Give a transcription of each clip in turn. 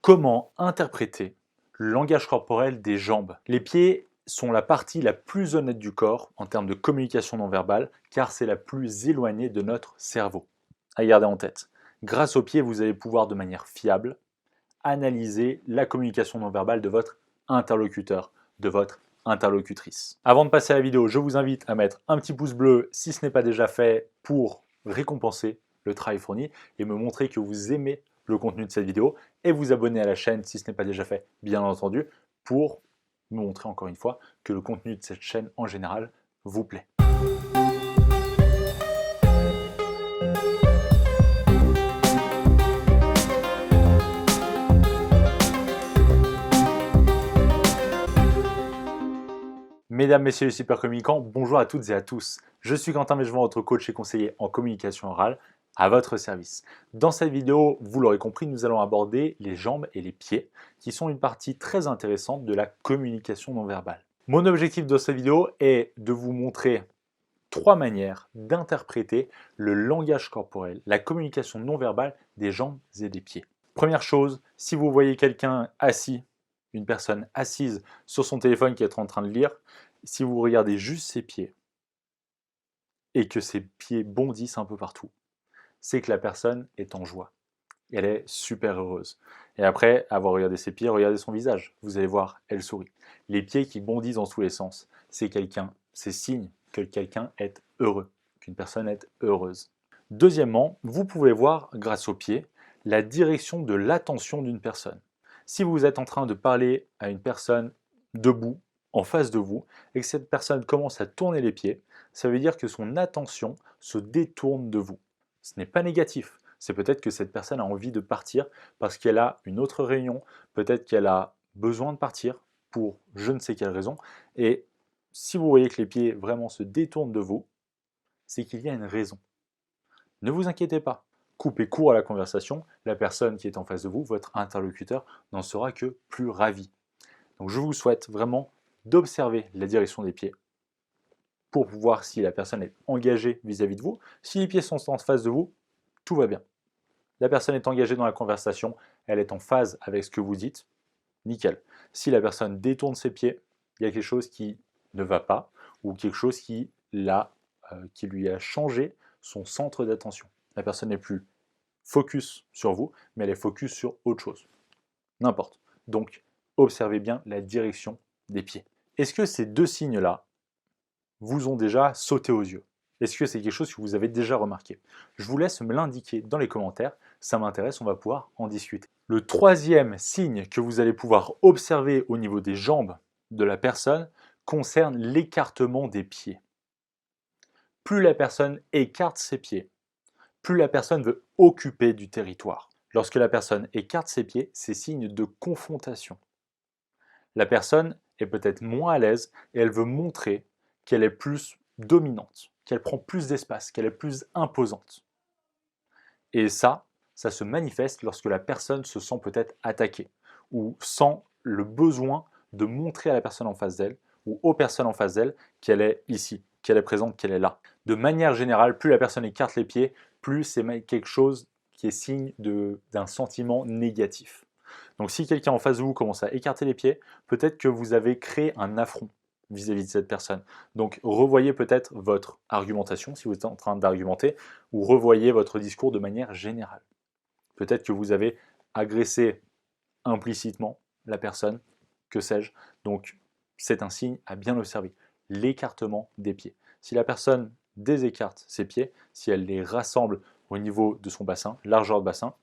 Comment interpréter le langage corporel des jambes? Les pieds sont la partie la plus honnête du corps en termes de communication non verbale car c'est la plus éloignée de notre cerveau. À garder en tête. Grâce aux pieds, vous allez pouvoir de manière fiable analyser la communication non verbale de votre interlocuteur, de votre interlocutrice. Avant de passer à la vidéo, je vous invite à mettre un petit pouce bleu si ce n'est pas déjà fait pour récompenser le travail fourni et me montrer que vous aimez le contenu de cette vidéo et vous abonner à la chaîne si ce n'est pas déjà fait, bien entendu, pour me montrer encore une fois que le contenu de cette chaîne en général vous plaît. Mesdames, messieurs les super communicants, bonjour à toutes et à tous. Je suis Quentin Mégevant, votre coach et conseiller en communication orale, à votre service. Dans cette vidéo, vous l'aurez compris, nous allons aborder les jambes et les pieds, qui sont une partie très intéressante de la communication non verbale. Mon objectif de cette vidéo est de vous montrer 3 manières d'interpréter le langage corporel, la communication non verbale des jambes et des pieds. Première chose, si vous voyez quelqu'un assis, une personne assise sur son téléphone qui est en train de lire, si vous regardez juste ses pieds et que ses pieds bondissent un peu partout, c'est que la personne est en joie. Elle est super heureuse. Et après avoir regardé ses pieds, regardez son visage. Vous allez voir, elle sourit. Les pieds qui bondissent dans tous les sens, c'est signe que quelqu'un est heureux, qu'une personne est heureuse. Deuxièmement, vous pouvez voir, grâce aux pieds, la direction de l'attention d'une personne. Si vous êtes en train de parler à une personne debout, en face de vous, et que cette personne commence à tourner les pieds, ça veut dire que son attention se détourne de vous. Ce n'est pas négatif. C'est peut-être que cette personne a envie de partir parce qu'elle a une autre réunion, peut-être qu'elle a besoin de partir pour je ne sais quelle raison. Et si vous voyez que les pieds vraiment se détournent de vous, c'est qu'il y a une raison. Ne vous inquiétez pas. Coupez court à la conversation, la personne qui est en face de vous, votre interlocuteur, n'en sera que plus ravi. Donc je vous souhaite vraiment d'observer la direction des pieds pour voir si la personne est engagée vis-à-vis de vous. Si les pieds sont en face de vous, tout va bien. La personne est engagée dans la conversation, elle est en phase avec ce que vous dites, nickel. Si la personne détourne ses pieds, il y a quelque chose qui ne va pas ou quelque chose qui lui a changé son centre d'attention. La personne n'est plus focus sur vous, mais elle est focus sur autre chose. N'importe. Donc, observez bien la direction des pieds. Est-ce que ces deux signes-là vous ont déjà sauté aux yeux? Est-ce que c'est quelque chose que vous avez déjà remarqué? Je vous laisse me l'indiquer dans les commentaires, ça m'intéresse, on va pouvoir en discuter. Le troisième signe que vous allez pouvoir observer au niveau des jambes de la personne concerne l'écartement des pieds. Plus la personne écarte ses pieds, plus la personne veut occuper du territoire. Lorsque la personne écarte ses pieds, c'est signe de confrontation. La personne est peut-être moins à l'aise et elle veut montrer qu'elle est plus dominante, qu'elle prend plus d'espace, qu'elle est plus imposante. Et ça se manifeste lorsque la personne se sent peut-être attaquée ou sent le besoin de montrer à la personne en face d'elle ou aux personnes en face d'elle qu'elle est ici, qu'elle est présente, qu'elle est là. De manière générale, plus la personne écarte les pieds, plus c'est quelque chose qui est signe d'un sentiment négatif. Donc si quelqu'un en face de vous commence à écarter les pieds, peut-être que vous avez créé un affront vis-à-vis de cette personne. Donc revoyez peut-être votre argumentation si vous êtes en train d'argumenter ou revoyez votre discours de manière générale. Peut-être que vous avez agressé implicitement la personne, que sais-je. Donc c'est un signe à bien observer. L'écartement des pieds. Si la personne désécarte ses pieds, si elle les rassemble au niveau de son bassin, largeur de bassin,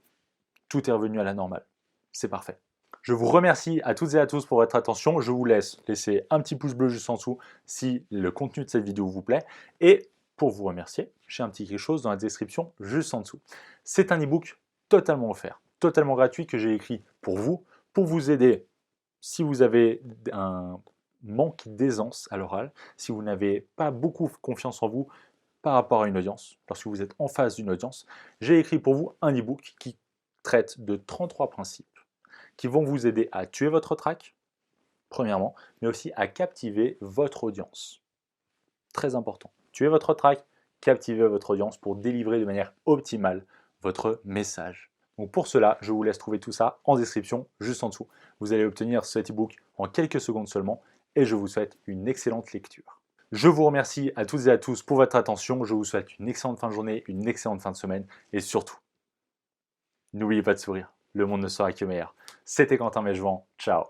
tout est revenu à la normale. C'est parfait. Je vous remercie à toutes et à tous pour votre attention. Je vous laisse laisser un petit pouce bleu juste en dessous si le contenu de cette vidéo vous plaît. Et pour vous remercier, j'ai un petit quelque chose dans la description juste en dessous. C'est un e-book totalement offert, totalement gratuit que j'ai écrit pour vous aider si vous avez un manque d'aisance à l'oral, si vous n'avez pas beaucoup confiance en vous par rapport à une audience, lorsque vous êtes en face d'une audience, j'ai écrit pour vous un e-book qui traite de 33 principes qui vont vous aider à tuer votre trac, premièrement, mais aussi à captiver votre audience. Très important. Tuer votre trac, captiver votre audience pour délivrer de manière optimale votre message. Donc pour cela, je vous laisse trouver tout ça en description, juste en dessous. Vous allez obtenir cet e-book en quelques secondes seulement et je vous souhaite une excellente lecture. Je vous remercie à toutes et à tous pour votre attention. Je vous souhaite une excellente fin de journée, une excellente fin de semaine et surtout, n'oubliez pas de sourire. Le monde ne sera que meilleur. C'était Quentin Mechevant. Ciao.